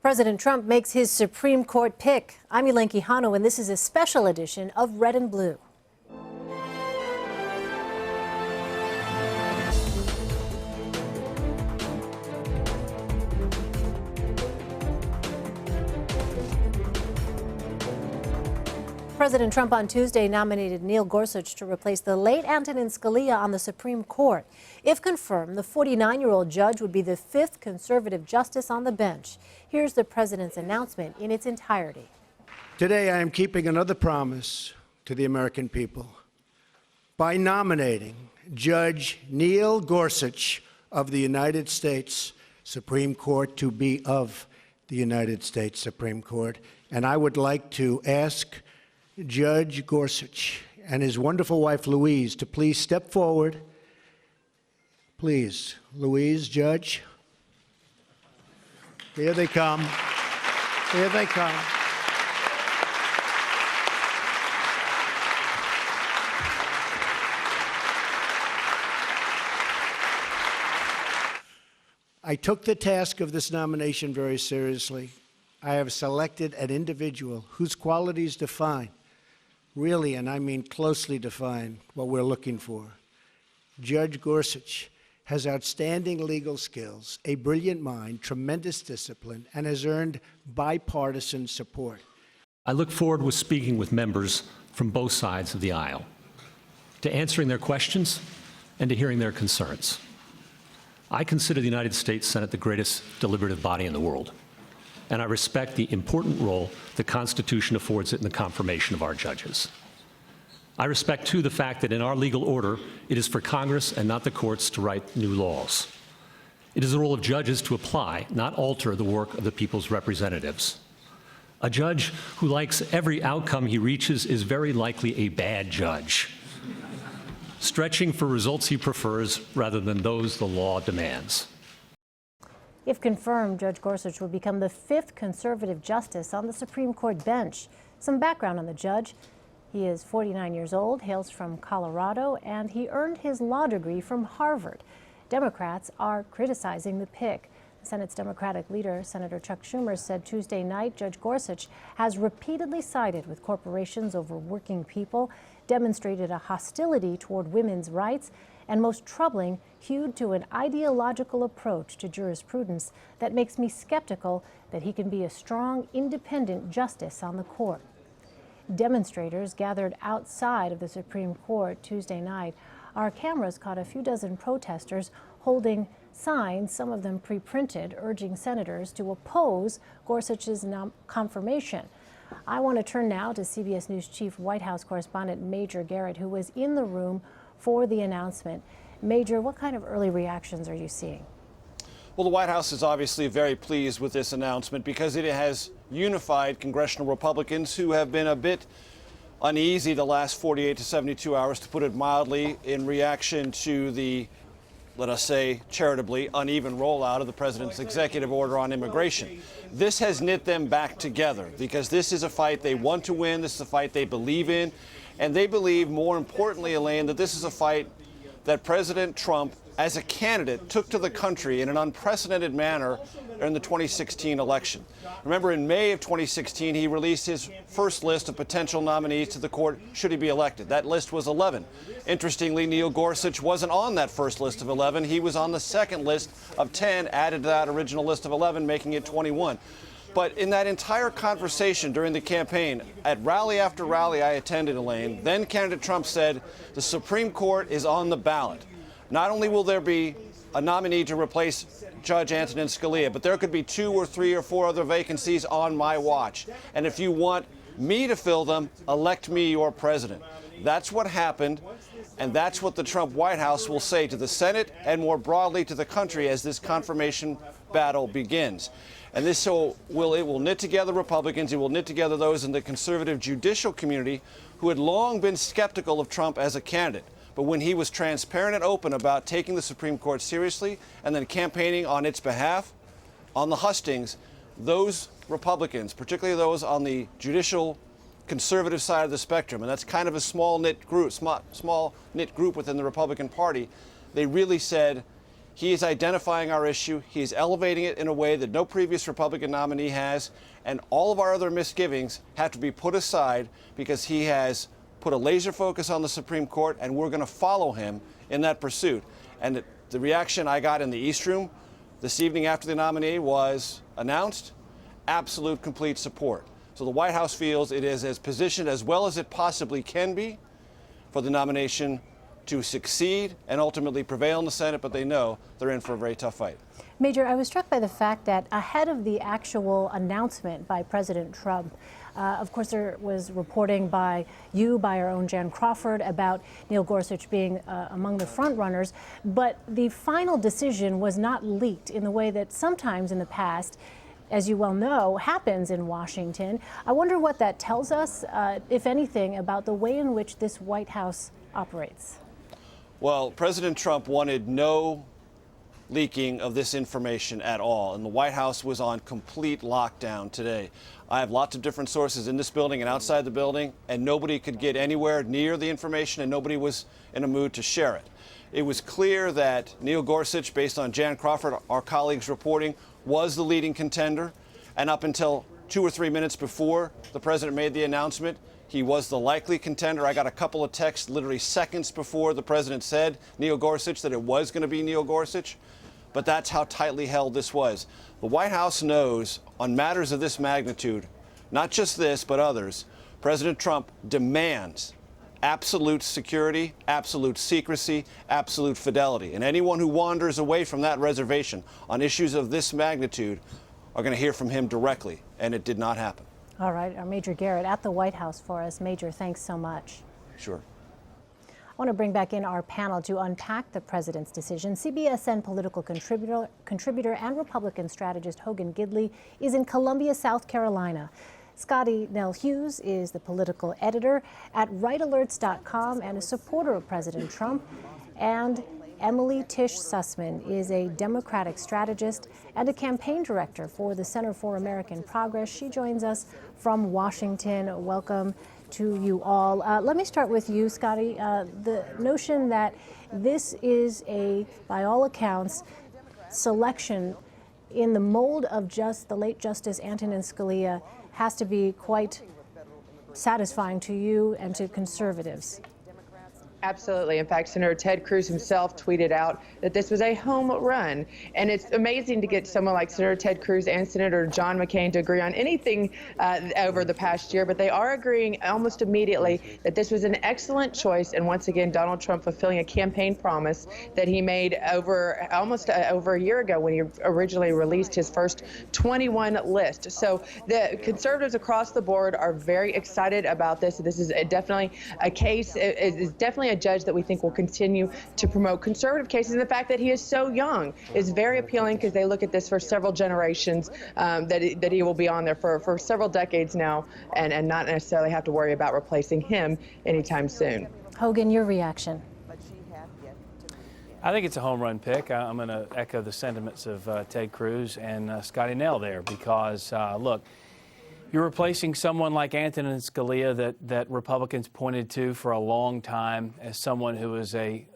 President Trump makes his Supreme Court pick. I'm Elaine Quijano, and this is a special edition of Red and Blue. President Trump on Tuesday nominated Neil Gorsuch to replace the late Antonin Scalia on the Supreme Court. If confirmed, the 49-year-old judge would be the fifth conservative justice on the bench. Here's the president's announcement in its entirety. Today, I am keeping another promise to the American people by nominating Judge Neil Gorsuch of the United States Supreme Court to be of the United States Supreme Court. And I would like to ask Judge Gorsuch and his wonderful wife, Louise, to please step forward. Please, Louise, Judge. Here they come. Here they come. I took the task of this nomination very seriously. I have selected an individual whose qualities define, really, and I mean closely define, what we're looking for. Judge Gorsuch has outstanding legal skills, a brilliant mind, tremendous discipline, and has earned bipartisan support. I look forward to speaking with members from both sides of the aisle, to answering their questions and to hearing their concerns. I consider the United States Senate the greatest deliberative body in the world, and I respect the important role the Constitution affords it in the confirmation of our judges. I respect, too, the fact that in our legal order, it is for Congress and not the courts to write new laws. It is the role of judges to apply, not alter, the work of the people's representatives. A judge who likes every outcome he reaches is very likely a bad judge, stretching for results he prefers rather than those the law demands. If confirmed, Judge Gorsuch would become the fifth conservative justice on the Supreme Court bench. Some background on the judge. He is 49 years old, hails from Colorado, and he earned his law degree from Harvard. Democrats are criticizing the pick. The Senate's Democratic leader, Senator Chuck Schumer, said Tuesday night Judge Gorsuch has repeatedly sided with corporations over working people, demonstrated a hostility toward women's rights, and most troubling, hewed to an ideological approach to jurisprudence that makes me skeptical that he can be a strong, independent justice on the court. Demonstrators gathered outside of the Supreme Court Tuesday night. Our cameras caught a few dozen protesters holding signs, some of them pre-printed, urging senators to oppose Gorsuch's confirmation. I want to turn now to CBS News Chief White House correspondent Major Garrett, who was in the room for the announcement. Major, what kind of early reactions are you seeing? Well, the White House is obviously very pleased with this announcement because it has unified congressional Republicans who have been a bit uneasy the last 48 to 72 hours, to put it mildly, in reaction to the, let us say, charitably uneven rollout of the president's executive order on immigration. This has knit them back together because this is a fight they want to win. This is a fight they believe in. And they believe, more importantly, Elaine, that this is a fight that President Trump, as a candidate, took to the country in an unprecedented manner in the 2016 election. Remember, in May of 2016, he released his first list of potential nominees to the court should he be elected. That list was 11. Interestingly, Neil Gorsuch wasn't on that first list of 11. He was on the second list of 10, added to that original list of 11, making it 21. But in that entire conversation during the campaign, at rally after rally I attended, Elaine, then candidate Trump said the Supreme Court is on the ballot. Not only will there be a nominee to replace Judge Antonin Scalia, but there could be 2 or 3 or 4 other vacancies on my watch. And if you want me to fill them, elect me your president. That's what happened, and that's what the Trump White House will say to the Senate and more broadly to the country as this confirmation battle begins. And this will knit together Republicans. It will knit together those in the conservative judicial community who had long been skeptical of Trump as a candidate. But when he was transparent and open about taking the Supreme Court seriously and then campaigning on its behalf on the hustings, those Republicans, particularly those on the judicial conservative side of the spectrum, and that's kind of a small knit group within the Republican Party, they really said, He is identifying our issue. He is elevating it in a way that no previous Republican nominee has. And all of our other misgivings have to be put aside because he has put a laser focus on the Supreme Court, and we're going to follow him in that pursuit. And the reaction I got in the East Room this evening after the nominee was announced, absolute, complete support. So the White House feels it is as positioned as well as it possibly can be for the nomination to succeed and ultimately prevail in the Senate, but they know they're in for a very tough fight. Major, I was struck by the fact that ahead of the actual announcement by President Trump, of course, there was reporting by our own Jan Crawford, about Neil Gorsuch being among the front runners, but the final decision was not leaked in the way that sometimes in the past, as you well know, happens in Washington. I wonder what that tells us, if anything, about the way in which this White House operates. Well, President Trump wanted no leaking of this information at all, and the White House was on complete lockdown today. I have lots of different sources in this building and outside the building, and nobody could get anywhere near the information, and nobody was in a mood to share it. It was clear that Neil Gorsuch, based on Jan Crawford, our colleagues' reporting, was the leading contender, and up until 2 or 3 minutes before the president made the announcement, he was the likely contender. I got a couple of texts literally seconds before the president said Neil Gorsuch that it was going to be Neil Gorsuch. But that's how tightly held this was. The White House knows on matters of this magnitude, not just this, but others, President Trump demands absolute security, absolute secrecy, absolute fidelity. And anyone who wanders away from that reservation on issues of this magnitude are going to hear from him directly. And it did not happen. All right, our Major Garrett at the White House for us. Major, thanks so much. Sure. I want to bring back in our panel to unpack the president's decision. CBSN political contributor and Republican strategist Hogan Gidley is in Columbia, South Carolina. Scotty Nell Hughes is the political editor at rightalerts.com and a supporter of President Trump. And Emily Tish Sussman is a Democratic strategist and a campaign director for the Center for American Progress. She joins us from Washington. Welcome to you all. Let me start with you, Scotty. The notion that this is by all accounts, selection in the mold of just the late Justice Antonin Scalia has to be quite satisfying to you and to conservatives. Absolutely. In fact, Senator Ted Cruz himself tweeted out that this was a home run. And it's amazing to get someone like Senator Ted Cruz and Senator John McCain to agree on anything over the past year. But they are agreeing almost immediately that this was an excellent choice. And once again, Donald Trump fulfilling a campaign promise that he made almost over a year ago when he originally released his first 21 list. So the conservatives across the board are very excited about this. This is definitely a case. It is definitely a judge that we think will continue to promote conservative cases. And the fact that he is so young is very appealing because they look at this for several generations, that he will be on there for several decades now and not necessarily have to worry about replacing him anytime soon. Hogan, your reaction? I think it's a home run pick. I'm going to echo the sentiments of Ted Cruz and Scotty Nell there because, look, you're replacing someone like Antonin Scalia that Republicans pointed to for a long time as someone who is a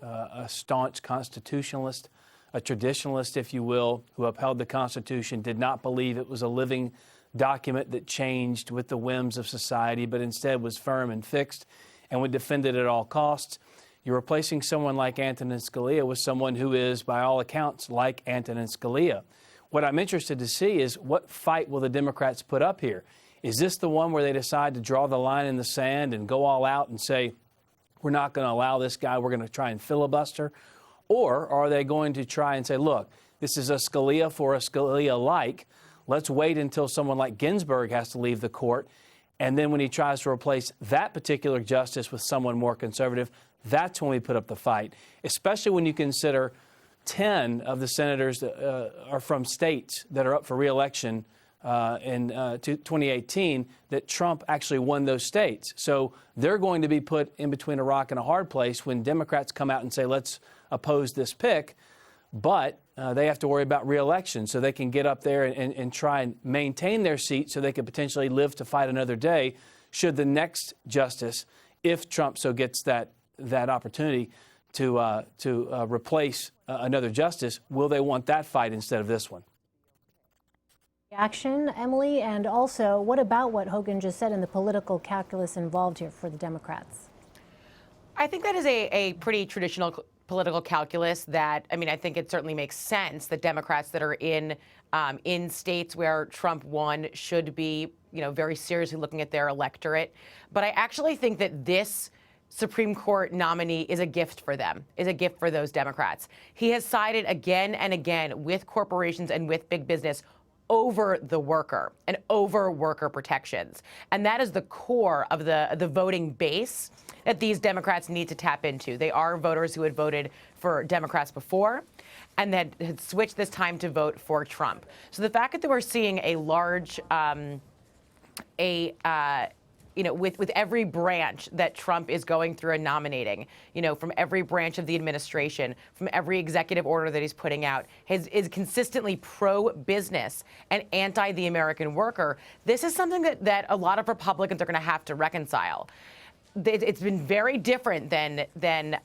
staunch constitutionalist, a traditionalist, if you will, who upheld the Constitution, did not believe it was a living document that changed with the whims of society, but instead was firm and fixed and would defend it at all costs. You're replacing someone like Antonin Scalia with someone who is, by all accounts, like Antonin Scalia. What I'm interested to see is what fight will the Democrats put up here? Is this the one where they decide to draw the line in the sand and go all out and say, we're not going to allow this guy, we're going to try and filibuster? Or are they going to try and say, look, this is a Scalia for a Scalia-like. Let's wait until someone like Ginsburg has to leave the court. And then when he tries to replace that particular justice with someone more conservative, that's when we put up the fight, especially when you consider 10 of the senators are from states that are up for re-election in 2018, that Trump actually won those states. So they're going to be put in between a rock and a hard place when Democrats come out and say, let's oppose this pick. But they have to worry about re-election, so they can get up there and try and maintain their seat so they could potentially live to fight another day should the next justice, if Trump so gets that opportunity, to replace another justice, will they want that fight instead of this one? Action, Emily, and also what about what Hoeven just said in the political calculus involved here for the Democrats? I think that is a pretty traditional political calculus that, I mean, I think it certainly makes sense that Democrats that are in states where Trump won should be, very seriously looking at their electorate. But I actually think that this Supreme Court nominee is a gift for them, is a gift for those Democrats. He has sided again and again with corporations and with big business over the worker and over worker protections. And that is the core of the voting base that these Democrats need to tap into. They are voters who had voted for Democrats before and that had switched this time to vote for Trump. So the fact that we're seeing a large, with every branch that Trump is going through and nominating, from every branch of the administration, from every executive order that he's putting out, is consistently pro-business and anti the American worker. This is something that a lot of Republicans are going to have to reconcile. It's been very different than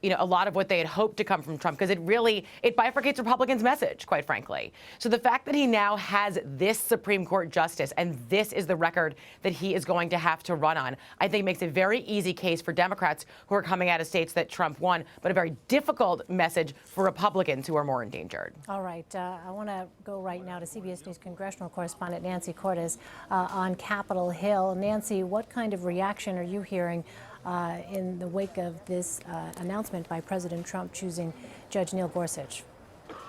a lot of what they had hoped to come from Trump, because it bifurcates Republicans' message, quite frankly. So the fact that he now has this Supreme Court justice and this is the record that he is going to have to run on, I think makes a very easy case for Democrats who are coming out of states that Trump won, but a very difficult message for Republicans who are more endangered. All right. I want to go right now to CBS News congressional correspondent Nancy Cortez on Capitol Hill. Nancy, what kind of reaction are you hearing in the wake of this announcement by President Trump choosing Judge Neil Gorsuch?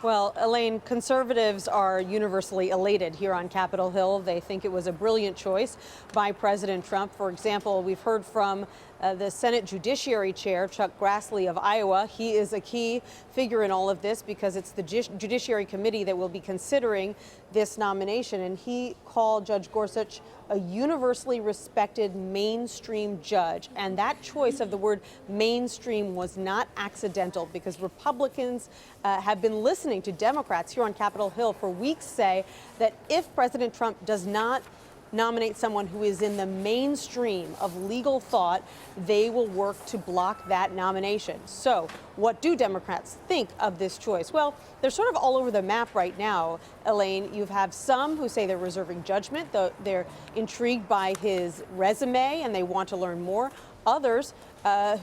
Well, Elaine, conservatives are universally elated here on Capitol Hill. They think it was a brilliant choice by President Trump. For example, we've heard from the Senate Judiciary Chair, Chuck Grassley of Iowa. He is a key figure in all of this because it's the Judiciary Committee that will be considering this nomination. And he called Judge Gorsuch a universally respected mainstream judge. And that choice of the word mainstream was not accidental, because Republicans have been listening to Democrats here on Capitol Hill for weeks say that if President Trump does not nominate someone who is in the mainstream of legal thought, they will work to block that nomination. So what do Democrats think of this choice? Well, they're sort of all over the map right now, Elaine. You have some who say they're reserving judgment, though they're intrigued by his resume and they want to learn more. Others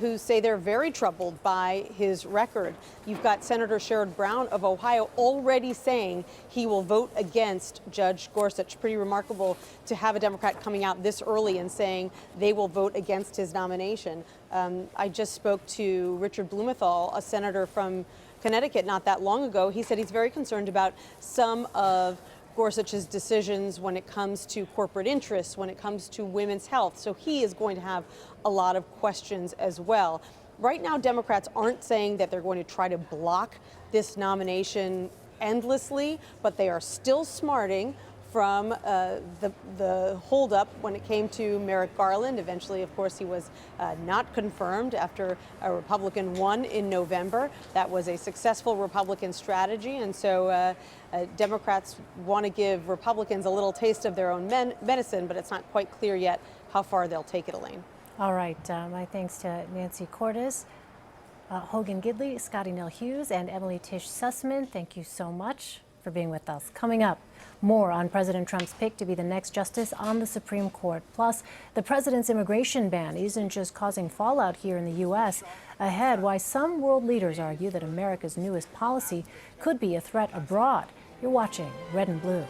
who say they're very troubled by his record. You've got Senator Sherrod Brown of Ohio already saying he will vote against Judge Gorsuch. Pretty remarkable to have a Democrat coming out this early and saying they will vote against his nomination. I just spoke to Richard Blumenthal, a senator from Connecticut, not that long ago. He said he's very concerned about some of Gorsuch's decisions when it comes to corporate interests, when it comes to women's health. So he is going to have a lot of questions as well. Right now, Democrats aren't saying that they're going to try to block this nomination endlessly, but they are still smarting from the holdup when it came to Merrick Garland. Eventually, of course, he was not confirmed after a Republican won in November. That was a successful Republican strategy, and so Democrats want to give Republicans a little taste of their own medicine, but it's not quite clear yet how far they'll take it, Elaine. All right. My thanks to Nancy Cortez, Hogan Gidley, Scotty Nell Hughes, and Emily Tish Sussman. Thank you so much for being with us. Coming up, more on President Trump's pick to be the next justice on the Supreme Court. Plus, the president's immigration ban isn't just causing fallout here in the U.S. Ahead, why some world leaders argue that America's newest policy could be a threat abroad. You're watching Red and Blue.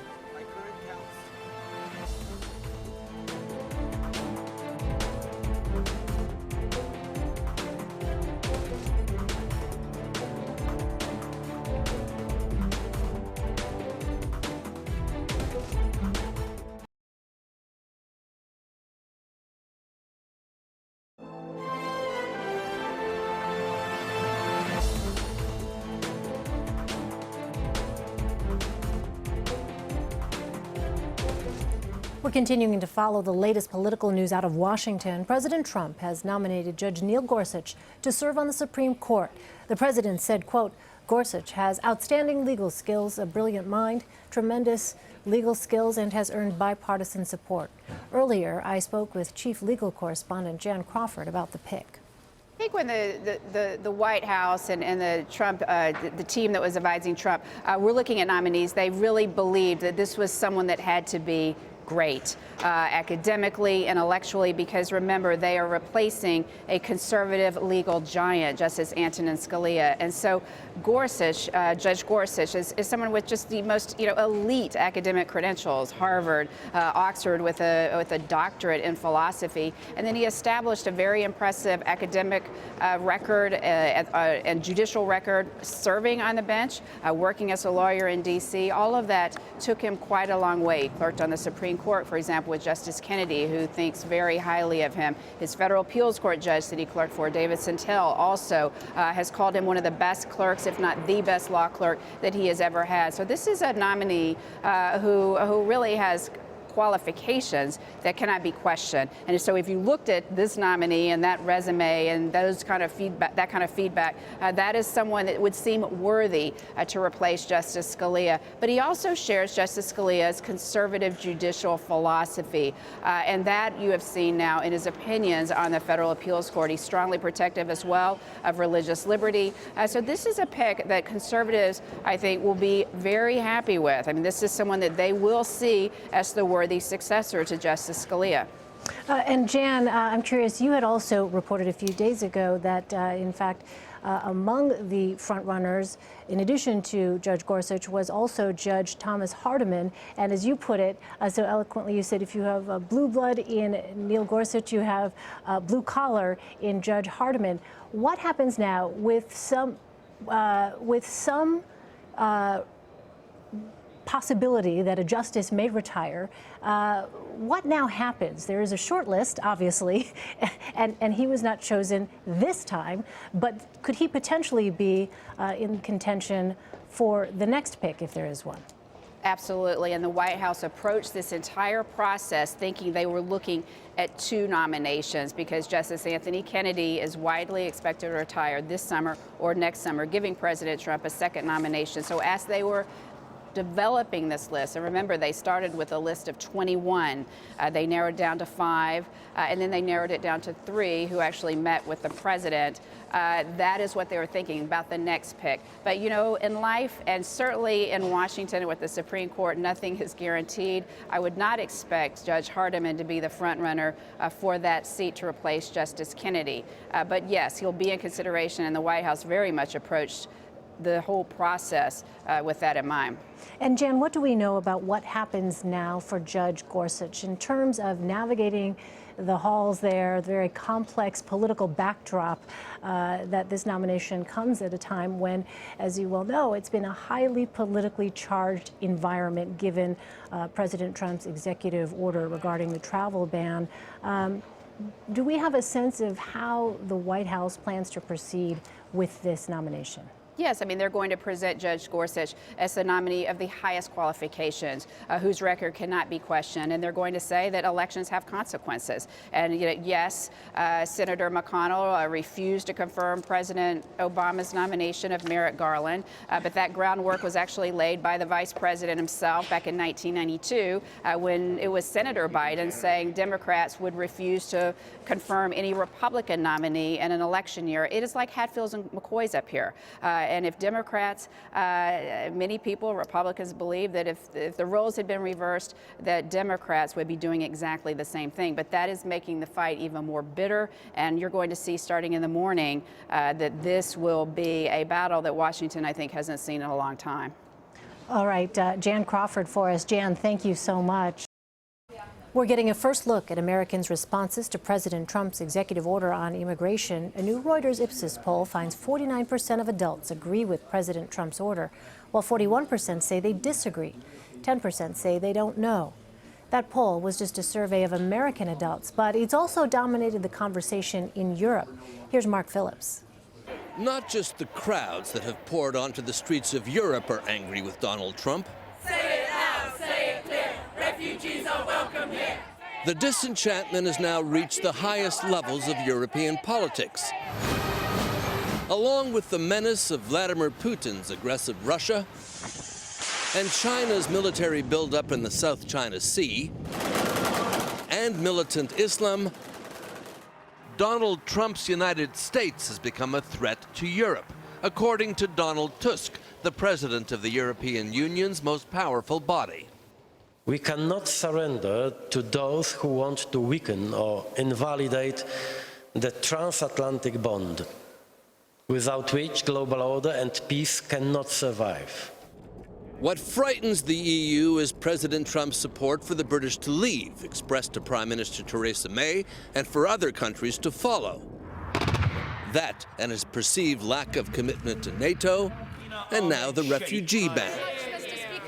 We're continuing to follow the latest political news out of Washington. President Trump has nominated Judge Neil Gorsuch to serve on the Supreme Court. The president said, quote, Gorsuch has outstanding legal skills, a brilliant mind, tremendous legal skills, and has earned bipartisan support. Earlier, I spoke with Chief Legal Correspondent Jan Crawford about the pick. think when the White House and the Trump, the team that was advising Trump, were looking at nominees, they really believed that this was someone that had to be great academically, intellectually, because remember, they are replacing a conservative legal giant, Justice Antonin Scalia. And so Gorsuch, Judge Gorsuch, is someone with just the most elite academic credentials, Harvard, Oxford, with a doctorate in philosophy. And then he established a very impressive academic record and judicial record, serving on the bench, working as a lawyer in D.C. All of that took him quite a long way. He clerked on the Supreme Court, for example, with Justice Kennedy, who thinks very highly of him. His federal appeals court judge that he clerked for, David Santel, also has called him one of the best clerks, if not the best law clerk that he has ever had. So this is a nominee who really has qualifications that cannot be questioned. And so if you looked at this nominee and that resume and those kind of feedback, that is someone that would seem worthy to replace Justice Scalia. But he also shares Justice Scalia's conservative judicial philosophy, and that you have seen now in his opinions on the federal appeals court. He's strongly protective as well of religious liberty. So this is a pick that conservatives, I think, will be very happy with. I mean, this is someone that they will see as the worthy successor to Justice Scalia. And Jan, I'm curious, you had also reported a few days ago that, in fact, among the frontrunners, in addition to Judge Gorsuch, was also Judge Thomas Hardiman. And as you put it so eloquently, you said if you have blue blood in Neil Gorsuch, you have blue collar in Judge Hardiman. What happens now with some possibility that a justice may retire? What now happens? There is a short list, obviously, and he was not chosen this time, but could he potentially be in contention for the next pick if there is one? Absolutely, and the White House approached this entire process thinking they were looking at two nominations, because Justice Anthony Kennedy is widely expected to retire this summer or next summer, giving President Trump a second nomination. So as they were developing this list, and remember, they started with a list of 21. They narrowed down to 5, and then they narrowed it down to 3 who actually met with the president. That is what they were thinking about the next pick. But in life, and certainly in Washington with the Supreme Court, nothing is guaranteed. I would not expect Judge Hardiman to be the front runner for that seat to replace Justice Kennedy. But yes, he'll be in consideration, and the White House very much approached the whole process with that in mind. And Jan, what do we know about what happens now for Judge Gorsuch in terms of navigating the halls there, the very complex political backdrop that this nomination comes at a time when, as you well know, it's been a highly politically charged environment given President Trump's executive order regarding the travel ban. Do we have a sense of how the White House plans to proceed with this nomination? Yes, I mean, they're going to present Judge Gorsuch as the nominee of the highest qualifications, whose record cannot be questioned. And they're going to say that elections have consequences. And yes, Senator McConnell refused to confirm President Obama's nomination of Merrick Garland. But that groundwork was actually laid by the vice president himself back in 1992, when it was Senator Biden saying Democrats would refuse to confirm any Republican nominee in an election year. It is like Hatfields and McCoys up here. And if Democrats, many people, Republicans, believe that if the roles had been reversed, that Democrats would be doing exactly the same thing. But that is making the fight even more bitter. And you're going to see starting in the morning that this will be a battle that Washington, I think, hasn't seen in a long time. All right, Jan Crawford for us. Jan, thank you so much. We're getting a first look at Americans' responses to President Trump's executive order on immigration. A new Reuters Ipsos poll finds 49% of adults agree with President Trump's order, while 41% say they disagree. 10% say they don't know. That poll was just a survey of American adults, but it's also dominated the conversation in Europe. Here's Mark Phillips. Not just the crowds that have poured onto the streets of Europe are angry with Donald Trump. Say it loud, say it clear. Refugees are welcome here. The disenchantment has now reached the highest levels of European politics. Along with the menace of Vladimir Putin's aggressive Russia and China's military buildup in the South China Sea and militant Islam, Donald Trump's United States has become a threat to Europe, according to Donald Tusk, the president of the European Union's most powerful body. We cannot surrender to those who want to weaken or invalidate the transatlantic bond, without which global order and peace cannot survive. What frightens the EU is President Trump's support for the British to leave, expressed to Prime Minister Theresa May and for other countries to follow. That and his perceived lack of commitment to NATO, and now the refugee ban.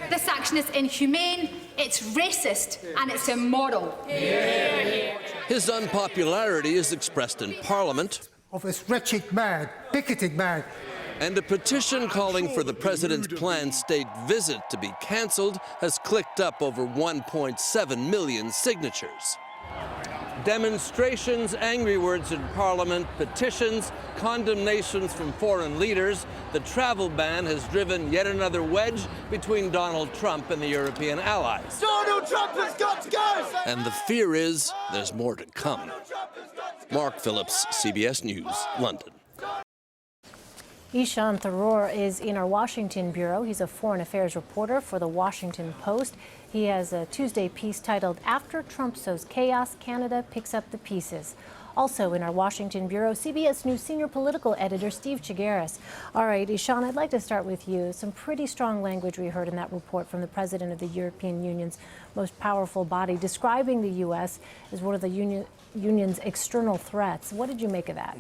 This action is inhumane, it's racist, and it's immoral. His unpopularity is expressed in Parliament. Of this wretched man, picketing man. And a petition calling for the president's planned state visit to be cancelled has clicked up over 1.7 million signatures. Demonstrations, angry words in Parliament, petitions, condemnations from foreign leaders. The travel ban has driven yet another wedge between Donald Trump and the European allies. Donald Trump has got to go! And the fear is there's more to come. Mark Phillips, CBS News, London. Ishan Tharoor is in our Washington bureau. He's a foreign affairs reporter for the Washington Post. He has a Tuesday piece titled, "After Trump Sows Chaos, Canada Picks Up the Pieces." Also in our Washington bureau, CBS News senior political editor Steve Chigueras. All right, Ishan, I'd like to start with you. Some pretty strong language we heard in that report from the president of the European Union's most powerful body, describing the U.S. as one of the Union's external threats. What did you make of that?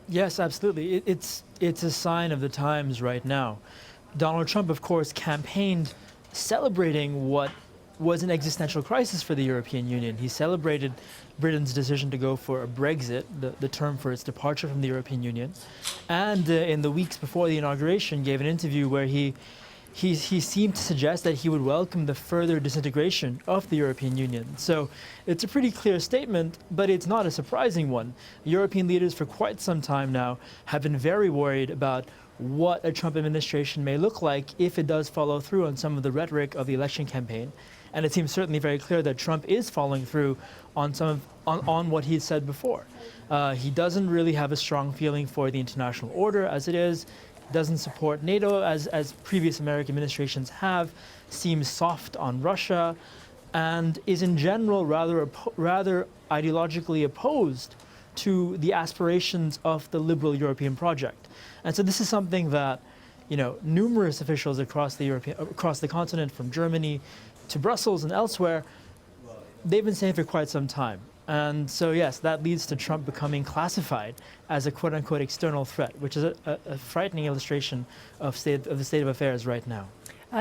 Yes, absolutely. It's a sign of the times right now. Donald Trump, of course, campaigned celebrating what was an existential crisis for the European Union. He celebrated Britain's decision to go for a Brexit, the term for its departure from the European Union, and in the weeks before the inauguration gave an interview where he seemed to suggest that he would welcome the further disintegration of the European Union. So it's a pretty clear statement, but it's not a surprising one. European leaders for quite some time now have been very worried about what a Trump administration may look like if it does follow through on some of the rhetoric of the election campaign. And it seems certainly very clear that Trump is following through on on what he said before. He doesn't really have a strong feeling for the international order as it is, doesn't support NATO as previous American administrations have, seems soft on Russia, and is in general rather ideologically opposed to the aspirations of the liberal European project. And so this is something that, you know, numerous officials across the continent, from Germany to Brussels and elsewhere, they've been saying for quite some time. And so, yes, that leads to Trump becoming classified as a quote-unquote external threat, which is a frightening illustration of the state of affairs right now.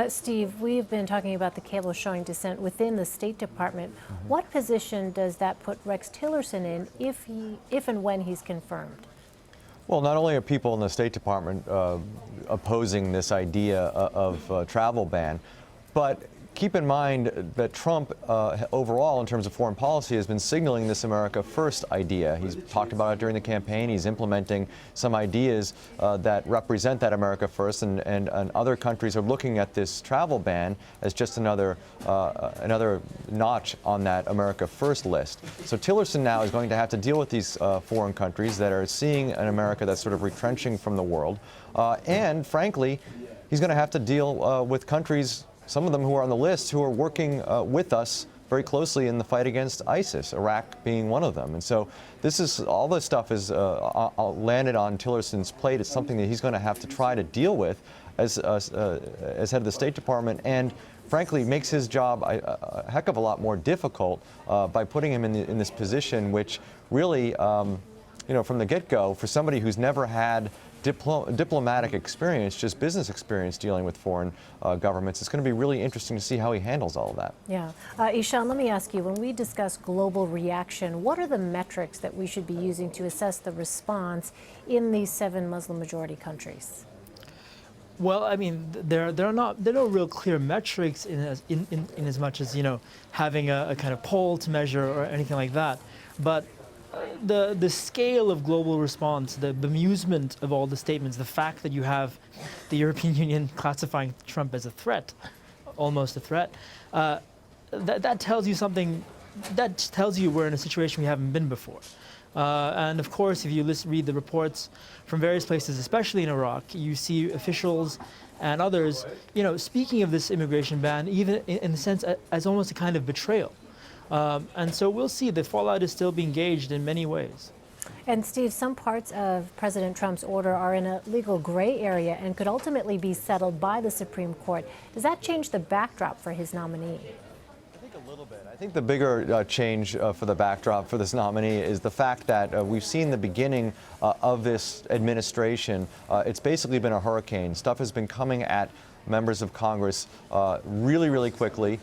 Steve, we've been talking about the cable showing dissent within the State Department. What position does that put Rex Tillerson in if and when he's confirmed? Well, not only are people in the State Department opposing this idea of travel ban, but keep in mind that Trump, overall, in terms of foreign policy, has been signaling this America First idea. He's talked about it during the campaign. He's implementing some ideas that represent that America First, and other countries are looking at this travel ban as just another notch on that America First list. So Tillerson now is going to have to deal with these foreign countries that are seeing an America that's sort of retrenching from the world. And frankly, he's going to have to deal with countries, some of them who are on the list, who are working with us very closely in the fight against ISIS, Iraq being one of them. And so all this stuff is landed on Tillerson's plate. It's something that he's going to have to try to deal with as head of the State Department, and frankly makes his job a heck of a lot more difficult by putting him in this position, which really, you know, from the get-go, for somebody who's never had diplomatic experience, just business experience dealing with foreign governments, it's going to be really interesting to see how he handles all of that. Yeah. Ishan, let me ask you, when we discuss global reaction, what are the metrics that we should be using to assess the response in these 7 Muslim majority countries? Well, I mean, there are no real clear metrics in as much as, you know, having a kind of poll to measure or anything like that. But the scale of global response, the bemusement of all the statements, the fact that you have the European Union classifying Trump as a threat, almost a threat, that tells you something that tells you we're in a situation we haven't been before. And of course, if you read the reports from various places, especially in Iraq, you see officials and others, speaking of this immigration ban, even in a sense as almost a kind of betrayal. And so we'll see. The fallout is still being gauged in many ways. And Steve, some parts of President Trump's order are in a legal gray area and could ultimately be settled by the Supreme Court. Does that change the backdrop for his nominee? I think a little bit. I think the bigger change for the backdrop for this nominee is the fact that we've seen the beginning of this administration. It's basically been a hurricane. Stuff has been coming at members of Congress really, really quickly.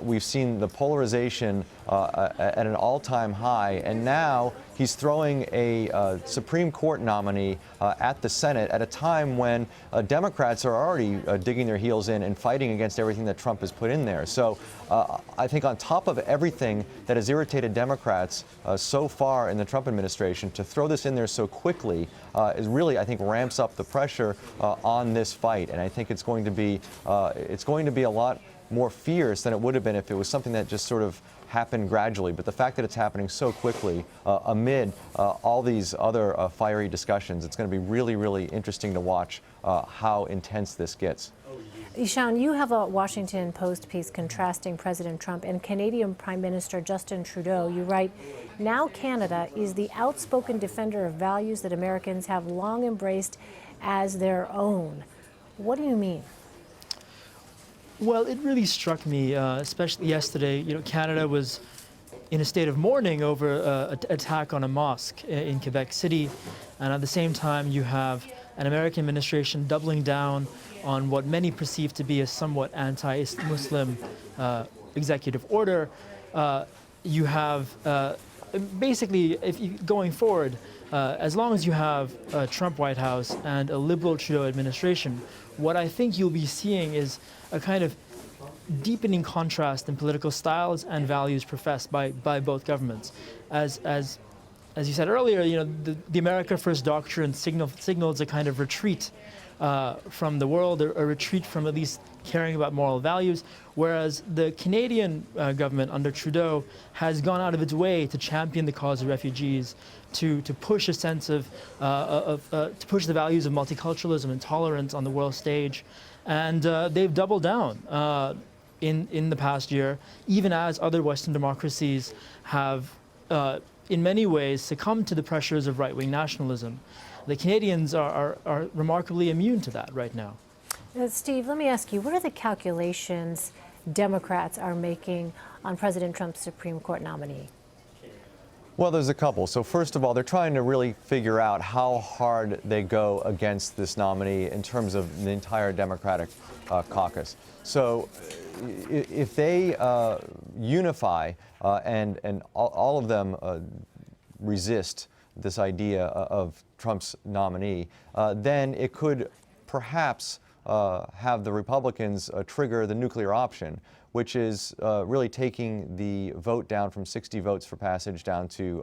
We've seen the polarization at an all-time high, and now he's throwing a Supreme Court nominee at the Senate at a time when Democrats are already digging their heels in and fighting against everything that Trump has put in there. So I think on top of everything that has irritated Democrats so far in the Trump administration, to throw this in there so quickly is really, I think, ramps up the pressure on this fight. And I think it's going to be a lot more fierce than it would have been if it was something that just sort of happened gradually. But the fact that it's happening so quickly amid all these other fiery discussions, it's going to be really, really interesting to watch how intense this gets. Ishan, you have a Washington Post piece contrasting President Trump and Canadian Prime Minister Justin Trudeau. You write, "Now Canada is the outspoken defender of values that Americans have long embraced as their own." What do you mean? Well, it really struck me, especially yesterday. Canada was in a state of mourning over an attack on a mosque in Quebec City, and at the same time, you have an American administration doubling down on what many perceive to be a somewhat anti-Muslim executive order. You have basically, going forward, as long as you have a Trump White House and a liberal Trudeau administration, what I think you'll be seeing is a kind of deepening contrast in political styles and values professed by both governments. As you said earlier, the America First doctrine signals a kind of retreat from the world, a retreat from at least caring about moral values, whereas the Canadian government under Trudeau has gone out of its way to champion the cause of refugees, to push a sense of to push the values of multiculturalism and tolerance on the world stage, and they've doubled down in the past year, even as other Western democracies have, in many ways, succumbed to the pressures of right-wing nationalism. The Canadians are remarkably immune to that right now. Steve, let me ask you, what are the calculations Democrats are making on President Trump's Supreme Court nominee? Well, there's a couple. So first of all, they're trying to really figure out how hard they go against this nominee in terms of the entire Democratic caucus. So if they unify and all of them resist this idea of Trump's nominee, then it could perhaps have the Republicans trigger the nuclear option, which is really taking the vote down from 60 votes for passage down to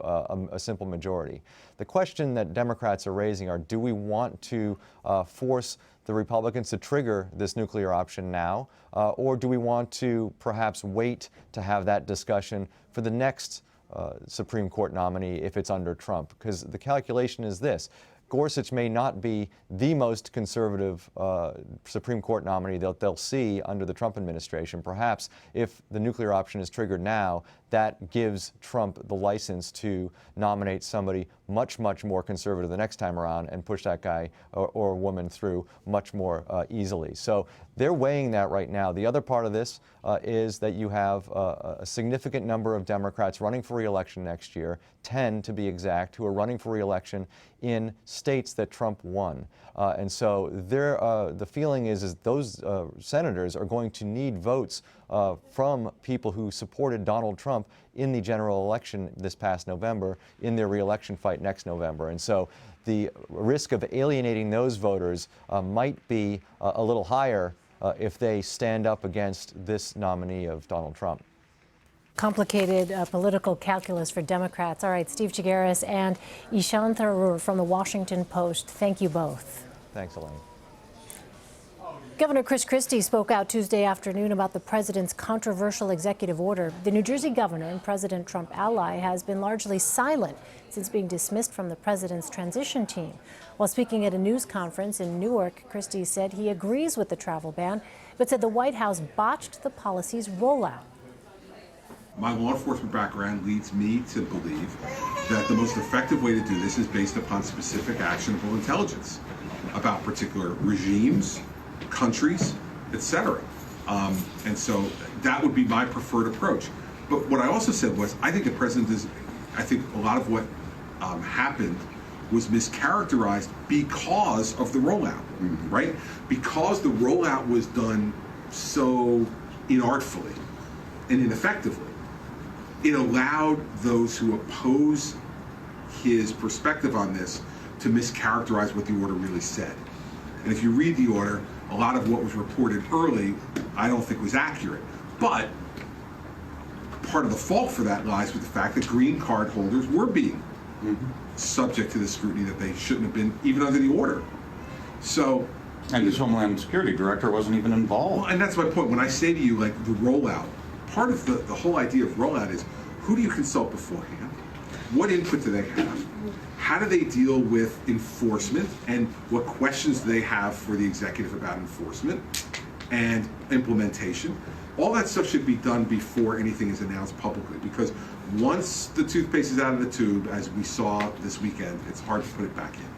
a simple majority. The question that Democrats are raising are, do we want to force the Republicans to trigger this nuclear option now, or do we want to perhaps wait to have that discussion for the next Supreme Court nominee if it's under Trump? Because the calculation is this: Gorsuch may not be the most conservative Supreme Court nominee that they'll see under the Trump administration. Perhaps if the nuclear option is triggered now, that gives Trump the license to nominate somebody much, much more conservative the next time around and push that guy or woman through much more easily. So they're weighing that right now. The other part of this is that you have a significant number of Democrats running for re-election next year, 10 to be exact, who are running for re-election in states that Trump won. And so the feeling is those senators are going to need votes from people who supported Donald Trump in the general election this past November, in their re-election fight next November. And so the risk of alienating those voters might be a little higher if they stand up against this nominee of Donald Trump. Complicated political calculus for Democrats. All right, Steve Chigueras and Ishan Tharoor from the Washington Post. Thank you both. Thanks, Elaine. Governor Chris Christie spoke out Tuesday afternoon about the president's controversial executive order. The New Jersey governor and President Trump ally has been largely silent since being dismissed from the president's transition team. While speaking at a news conference in Newark, Christie said he agrees with the travel ban, but said the White House botched the policy's rollout. My law enforcement background leads me to believe that the most effective way to do this is based upon specific actionable intelligence about particular regimes, countries, etc. And so that would be my preferred approach. But what I also said was, I think the president is, I think a lot of what happened was mischaracterized because of the rollout, right? Because the rollout was done so inartfully and ineffectively, it allowed those who oppose his perspective on this to mischaracterize what the order really said. And if you read the order, a lot of what was reported early, I don't think was accurate. But part of the fault for that lies with the fact that green card holders were being subject to the scrutiny that they shouldn't have been, even under the order. So, and his Homeland Security director wasn't even involved. Well, and that's my point. When I say to you, like, the rollout, part of the whole idea of rollout is, who do you consult beforehand? What input do they have? How do they deal with enforcement, and what questions do they have for the executive about enforcement and implementation? All that stuff should be done before anything is announced publicly, because once the toothpaste is out of the tube, as we saw this weekend, it's hard to put it back in.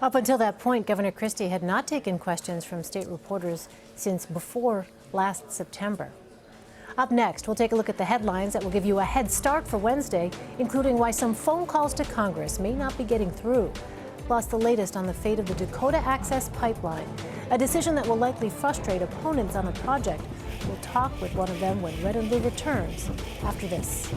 Up until that point, Governor Christie had not taken questions from state reporters since before last September. Up next, we'll take a look at the headlines that will give you a head start for Wednesday, including why some phone calls to Congress may not be getting through. Plus, the latest on the fate of the Dakota Access Pipeline, a decision that will likely frustrate opponents on the project. We'll talk with one of them when Red and Blue returns after this.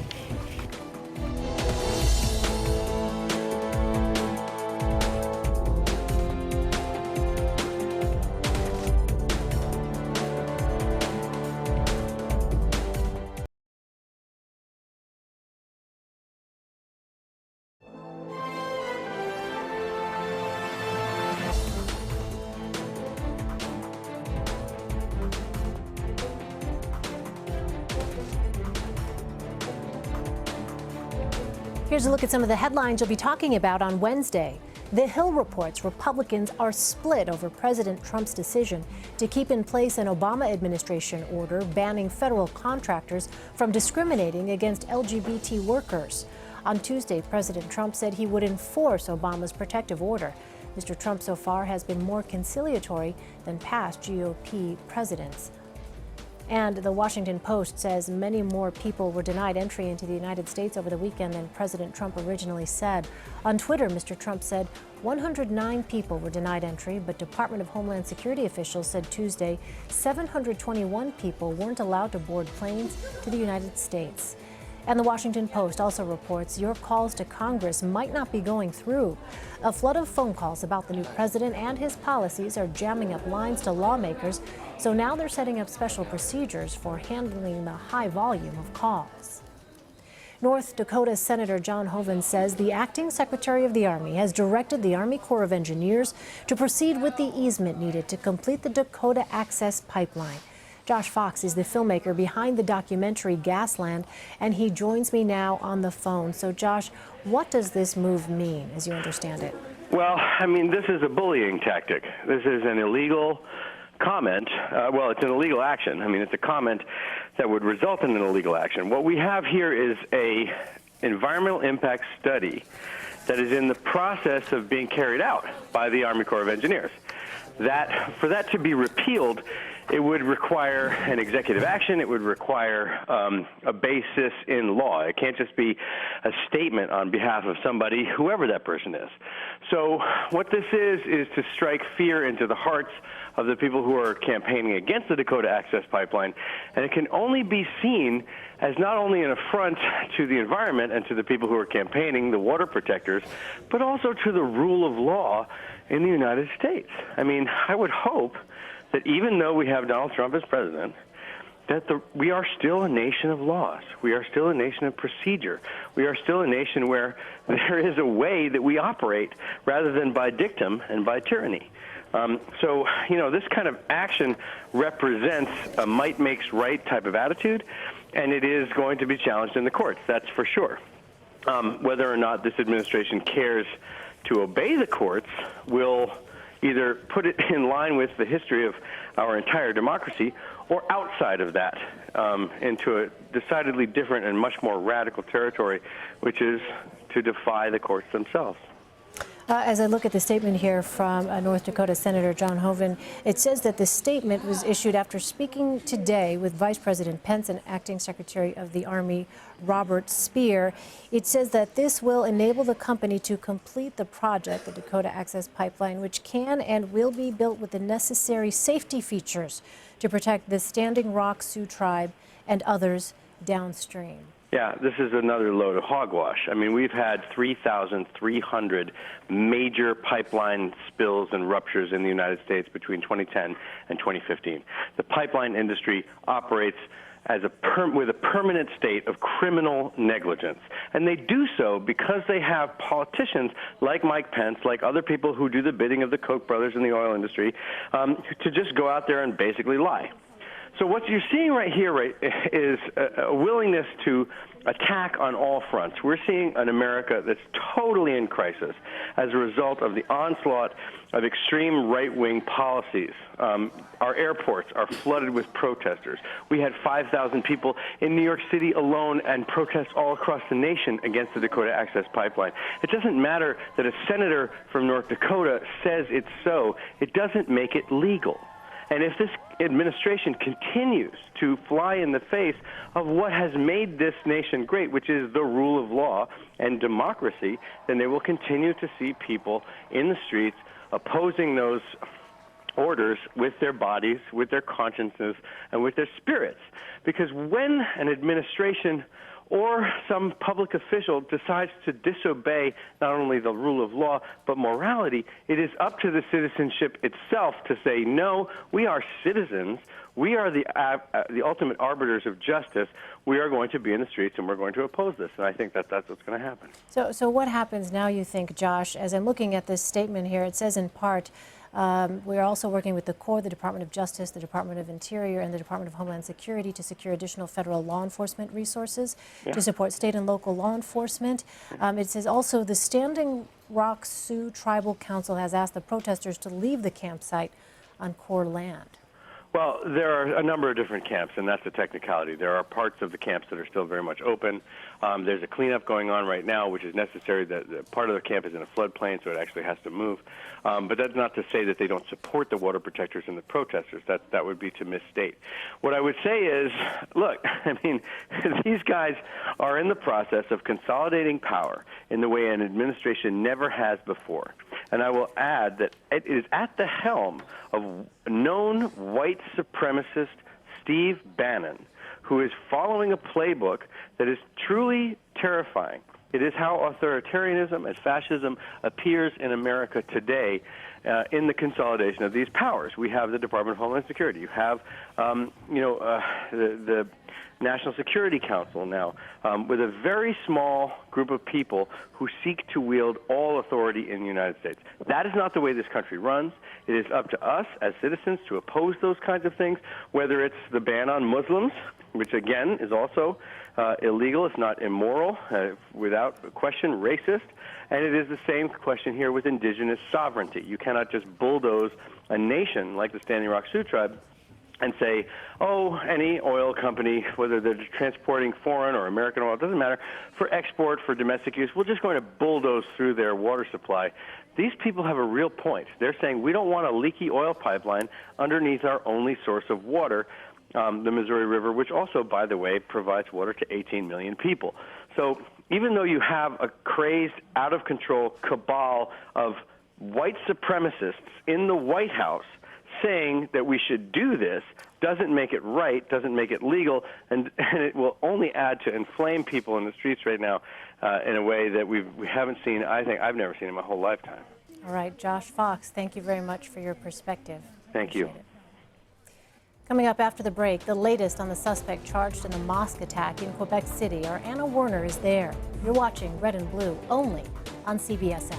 Here's a look at some of the headlines you'll be talking about on Wednesday. The Hill reports Republicans are split over President Trump's decision to keep in place an Obama administration order banning federal contractors from discriminating against LGBT workers. On Tuesday, President Trump said he would enforce Obama's protective order. Mr. Trump so far has been more conciliatory than past GOP presidents. And the Washington Post says many more people were denied entry into the United States over the weekend than President Trump originally said. On Twitter, Mr. Trump said 109 people were denied entry, but Department of Homeland Security officials said Tuesday 721 people weren't allowed to board planes to the United States. And the Washington Post also reports your calls to Congress might not be going through. A flood of phone calls about the new president and his policies are jamming up lines to lawmakers, so now they're setting up special procedures for handling the high volume of calls. North Dakota Senator John Hoeven says the acting Secretary of the Army has directed the Army Corps of Engineers to proceed with the easement needed to complete the Dakota Access Pipeline. Josh Fox is the filmmaker behind the documentary Gasland, and he joins me now on the phone. So, Josh, what does this move mean, as you understand it? Well, I mean, this is a bullying tactic. This is an illegal comment. Well, it's an illegal action. I mean, it's a comment that would result in an illegal action. What we have here is a environmental impact study that is in the process of being carried out by the Army Corps of Engineers. That, for that to be repealed, it would require an executive action. It would require a basis in law. It can't just be a statement on behalf of somebody, whoever that person is. So what this is to strike fear into the hearts of the people who are campaigning against the Dakota Access Pipeline. And it can only be seen as not only an affront to the environment and to the people who are campaigning, the water protectors, but also to the rule of law in the United States. I mean, I would hope that even though we have Donald Trump as president, that we are still a nation of laws. We are still a nation of procedure. We are still a nation where there is a way that we operate rather than by dictum and by tyranny. So, this kind of action represents a might makes right type of attitude, and it is going to be challenged in the courts, that's for sure. Whether or not this administration cares to obey the courts will either put it in line with the history of our entire democracy or outside of that into a decidedly different and much more radical territory, which is to defy the courts themselves. As I look at the statement here from North Dakota Senator John Hoeven, it says that the statement was issued after speaking today with Vice President Pence and Acting Secretary of the Army Robert Speer. It says that this will enable the company to complete the project, the Dakota Access Pipeline, which can and will be built with the necessary safety features to protect the Standing Rock Sioux tribe and others downstream. Yeah, this is another load of hogwash. I mean, we've had 3,300 major pipeline spills and ruptures in the United States between 2010 and 2015. The pipeline industry operates as with a permanent state of criminal negligence. And they do so because they have politicians like Mike Pence, like other people who do the bidding of the Koch brothers in the oil industry, to just go out there and basically lie. So what you're seeing right here is a willingness to attack on all fronts. We're seeing an America that's totally in crisis as a result of the onslaught of extreme right-wing policies. Our airports are flooded with protesters. We had 5,000 people in New York City alone and protests all across the nation against the Dakota Access Pipeline. It doesn't matter that a senator from North Dakota says it's so. It doesn't make it legal. And if this administration continues to fly in the face of what has made this nation great, which is the rule of law and democracy, then they will continue to see people in the streets opposing those orders with their bodies, with their consciences, and with their spirits. Because when an administration or some public official decides to disobey not only the rule of law, but morality, it is up to the citizenship itself to say, no, we are citizens. We are the ultimate arbiters of justice. We are going to be in the streets, and we're going to oppose this. And I think that's what's going to happen. So what happens now, you think, Josh? As I'm looking at this statement here, it says in part, we are also working with the Corps, the Department of Justice, the Department of Interior, and the Department of Homeland Security to secure additional federal law enforcement resources to support state and local law enforcement. It says also the Standing Rock Sioux Tribal Council has asked the protesters to leave the campsite on Corps land. Well, there are a number of different camps, and that's a technicality. There are parts of the camps that are still very much open. There's a cleanup going on right now, which is necessary. That part of the camp is in a floodplain, so it actually has to move. But that's not to say that they don't support the water protectors and the protesters. That would be to misstate. What I would say is, look, I mean, these guys are in the process of consolidating power in the way an administration never has before. And I will add that it is at the helm of known white supremacist Steve Bannon, who is following a playbook that is truly terrifying. It is how authoritarianism and fascism appears in America today in the consolidation of these powers. We have the Department of Homeland Security. You have, the National Security Council now, with a very small group of people who seek to wield all authority in the United States. That is not the way this country runs. It is up to us as citizens to oppose those kinds of things, whether it's the ban on Muslims, which again is also illegal, it's not immoral, without question racist, and it is the same question here with indigenous sovereignty. You cannot just bulldoze a nation like the Standing Rock Sioux tribe and say, oh, any oil company, whether they're transporting foreign or American oil, it doesn't matter, for export, for domestic use, we're just going to bulldoze through their water supply. These people have a real point. They're saying we don't want a leaky oil pipeline underneath our only source of water, the Missouri River, which also, by the way, provides water to 18 million people. So even though you have a crazed, out-of-control cabal of white supremacists in the White House saying that we should do this, doesn't make it right, doesn't make it legal, and it will only add to inflame people in the streets right now in a way that we haven't seen, I think I've never seen in my whole lifetime. All right, Josh Fox, thank you very much for your perspective. Thank you. Coming up after the break, the latest on the suspect charged in the mosque attack in Quebec City. Our Anna Werner is there. You're watching Red and Blue only on CBSN.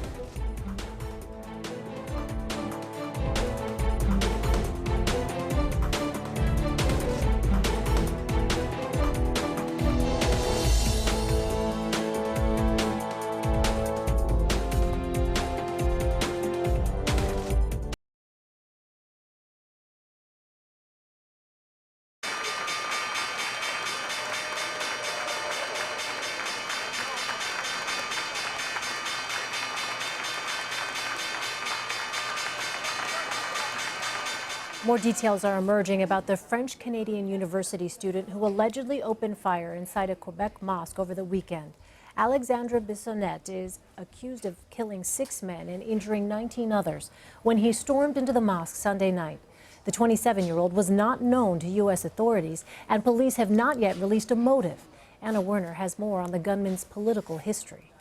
More details are emerging about the French-Canadian university student who allegedly opened fire inside a Quebec mosque over the weekend. Alexandre Bissonnette is accused of killing 6 men and injuring 19 others when he stormed into the mosque Sunday night. The 27-year-old was not known to U.S. authorities, and police have not yet released a motive. Anna Werner has more on the gunman's political history.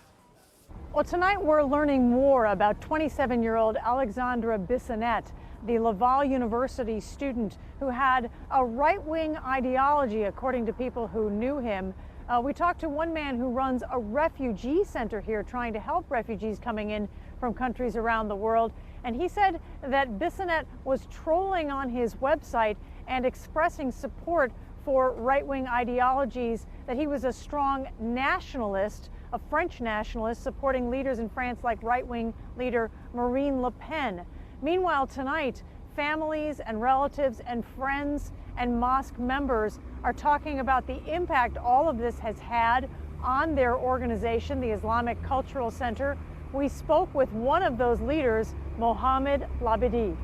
Well, tonight we're learning more about 27-year-old Alexandre Bissonnette, the Laval University student who had a right-wing ideology, according to people who knew him. We talked to one man who runs a refugee center here, trying to help refugees coming in from countries around the world. And he said that Bissonnette was trolling on his website and expressing support for right-wing ideologies, that he was a strong nationalist, a French nationalist, supporting leaders in France like right-wing leader Marine Le Pen. Meanwhile, tonight, families and relatives and friends and mosque members are talking about the impact all of this has had on their organization, the Islamic Cultural Center. We spoke with one of those leaders, Mohammed Labidi.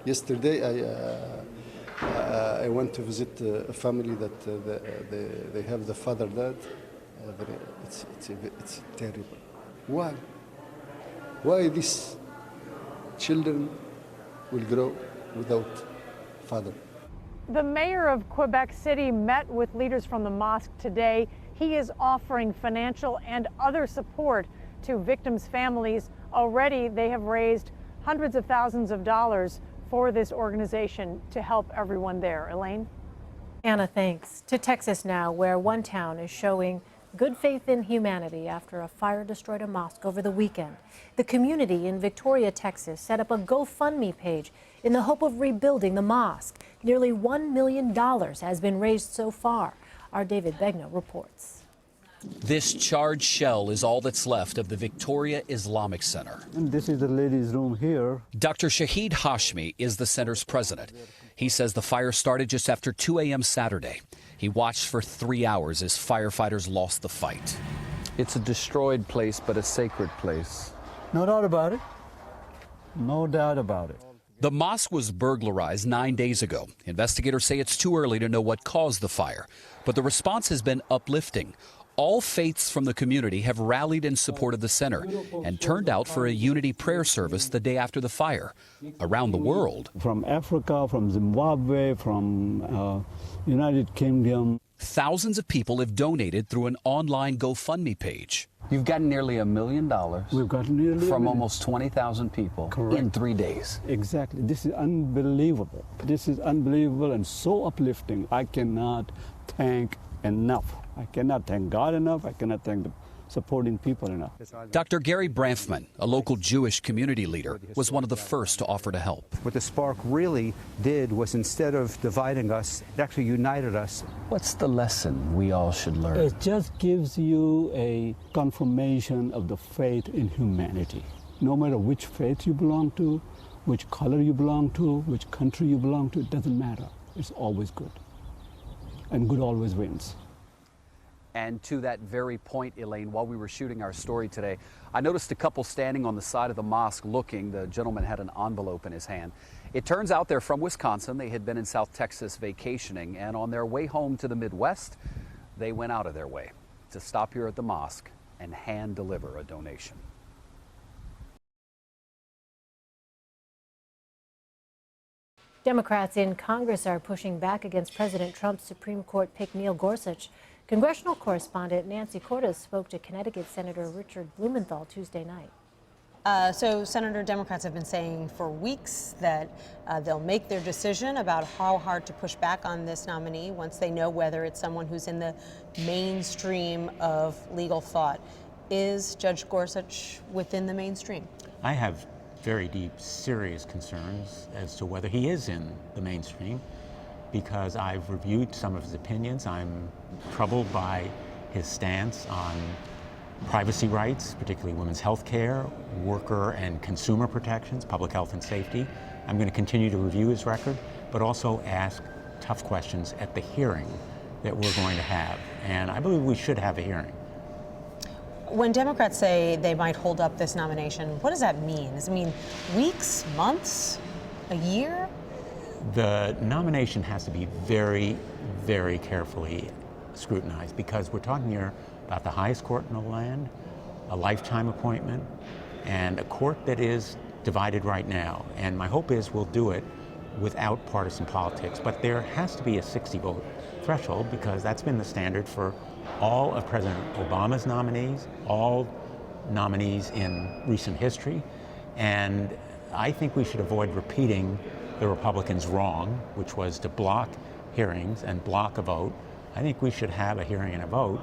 Yesterday, I went to visit a family that they have the father dead. It's terrible. Why? Why these children will grow without father? The mayor of Quebec City met with leaders from the mosque today. He is offering financial and other support to victims' families. Already, they have raised hundreds of thousands of dollars for this organization to help everyone there. Elaine? Anna, thanks. To Texas now, where one town is showing good faith in humanity after a fire destroyed a mosque over the weekend. The community in Victoria, Texas, set up a GoFundMe page in the hope of rebuilding the mosque. Nearly $1 million has been raised so far. Our David Begnaud reports. This charred shell is all that's left of the Victoria Islamic Center. And this is the ladies' room here. Dr. Shahid Hashmi is the center's president. He says the fire started just after 2 a.m. Saturday. He watched for 3 hours as firefighters lost the fight. It's a destroyed place, but a sacred place. No doubt about it. No doubt about it. The mosque was burglarized 9 days ago. Investigators say it's too early to know what caused the fire, but the response has been uplifting. All faiths from the community have rallied in support of the center and turned out for a unity prayer service the day after the fire. Around the world, from Africa, from Zimbabwe, from United Kingdom, thousands of people have donated through an online GoFundMe page. You've gotten nearly $1 million. We've gotten nearly from almost 20,000 people. Correct. In 3 days. Exactly. This is unbelievable. This is unbelievable and so uplifting. I cannot thank enough. I cannot thank God enough. I cannot thank the supporting people enough. Dr. Gary Branfman, a local Jewish community leader, was one of the first to offer to help. What the spark really did was, instead of dividing us, it actually united us. What's the lesson we all should learn? It just gives you a confirmation of the faith in humanity. No matter which faith you belong to, which color you belong to, which country you belong to, it doesn't matter. It's always good. And good always wins. And to that very point, Elaine, while we were shooting our story today, I noticed a couple standing on the side of the mosque looking. The gentleman had an envelope in his hand. It turns out they're from Wisconsin. They had been in South Texas vacationing, and on their way home to the Midwest, they went out of their way to stop here at the mosque and hand deliver a donation. Democrats in Congress are pushing back against President Trump's Supreme Court pick Neil Gorsuch. Congressional correspondent Nancy Cordes spoke to Connecticut Senator Richard Blumenthal Tuesday night. So, Senator, Democrats have been saying for weeks that they'll make their decision about how hard to push back on this nominee once they know whether it's someone who's in the mainstream of legal thought. Is Judge Gorsuch within the mainstream? I have very deep, serious concerns as to whether he is in the mainstream, because I've reviewed some of his opinions. I'm troubled by his stance on privacy rights, particularly women's health care, worker and consumer protections, public health and safety. I'm going to continue to review his record, but also ask tough questions at the hearing that we're going to have. And I believe we should have a hearing. When Democrats say they might hold up this nomination, what does that mean? Does it mean weeks, months, a year? The nomination has to be very, very carefully scrutinized because we're talking here about the highest court in the land, a lifetime appointment, and a court that is divided right now. And my hope is we'll do it without partisan politics. But there has to be a 60-vote threshold because that's been the standard for all of President Obama's nominees, all nominees in recent history. And I think we should avoid repeating the Republicans' wrong, which was to block hearings and block a vote. I think we should have a hearing and a vote,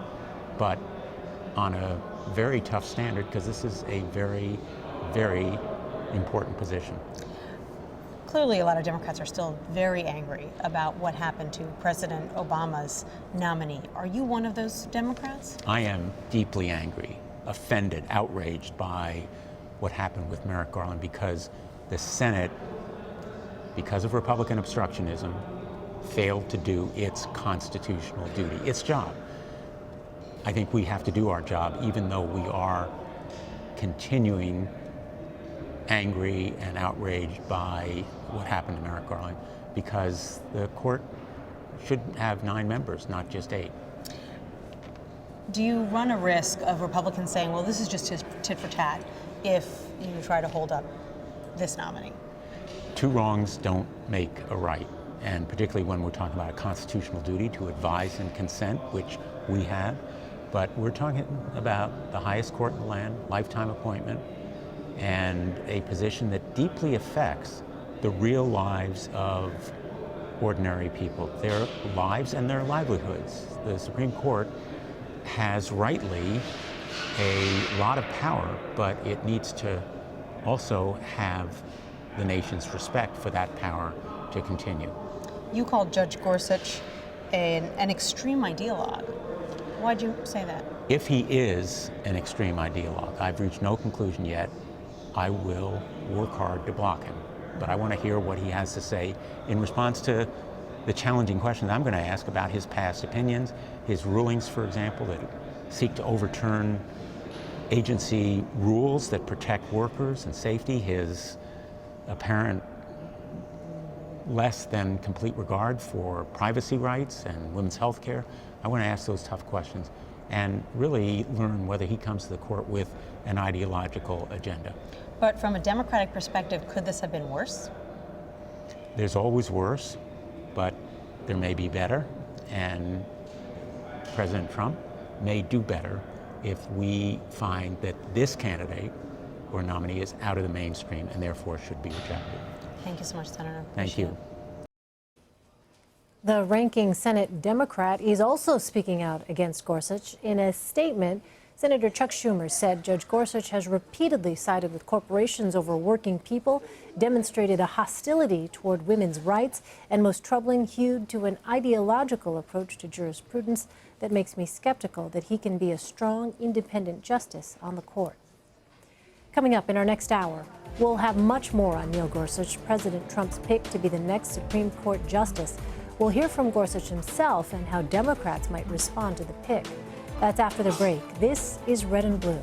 but on a very tough standard because this is a very, very important position. Clearly, a lot of Democrats are still very angry about what happened to President Obama's nominee. Are you one of those Democrats? I am deeply angry, offended, outraged by what happened with Merrick Garland because the Senate, because of Republican obstructionism, failed to do its constitutional duty, its job. I think we have to do our job even though we are continuing angry and outraged by what happened to Merrick Garland because the court should have 9 members, not just 8. Do you run a risk of Republicans saying, well, this is just tit for tat if you try to hold up this nominee? 2 wrongs don't make a right, and particularly when we're talking about a constitutional duty to advise and consent, which we have, but we're talking about the highest court in the land, lifetime appointment, and a position that deeply affects the real lives of ordinary people, their lives and their livelihoods. The Supreme Court has rightly a lot of power, but it needs to also have the nation's respect for that power to continue. You called Judge Gorsuch an extreme ideologue. Why'd you say that? If he is an extreme ideologue, I've reached no conclusion yet. I will work hard to block him. But I want to hear what he has to say in response to the challenging questions I'm going to ask about his past opinions, his rulings, for example, that seek to overturn agency rules that protect workers and safety, his apparent less than complete regard for privacy rights and women's health care. I want to ask those tough questions and really learn whether he comes to the court with an ideological agenda. But from a Democratic perspective, could this have been worse? There's always worse, but there may be better, and President Trump may do better if we find that this candidate or nominee is out of the mainstream and therefore should be rejected. Thank you so much, Senator. Thank you. The ranking Senate Democrat is also speaking out against Gorsuch. In a statement, Senator Chuck Schumer said Judge Gorsuch has repeatedly sided with corporations over working people, demonstrated a hostility toward women's rights, and most troubling, hewed to an ideological approach to jurisprudence that makes me skeptical that he can be a strong, independent justice on the court. Coming up in our next hour, we'll have much more on Neil Gorsuch, President Trump's pick to be the next Supreme Court justice. We'll hear from Gorsuch himself and how Democrats might respond to the pick. That's after the break. This is Red and Blue.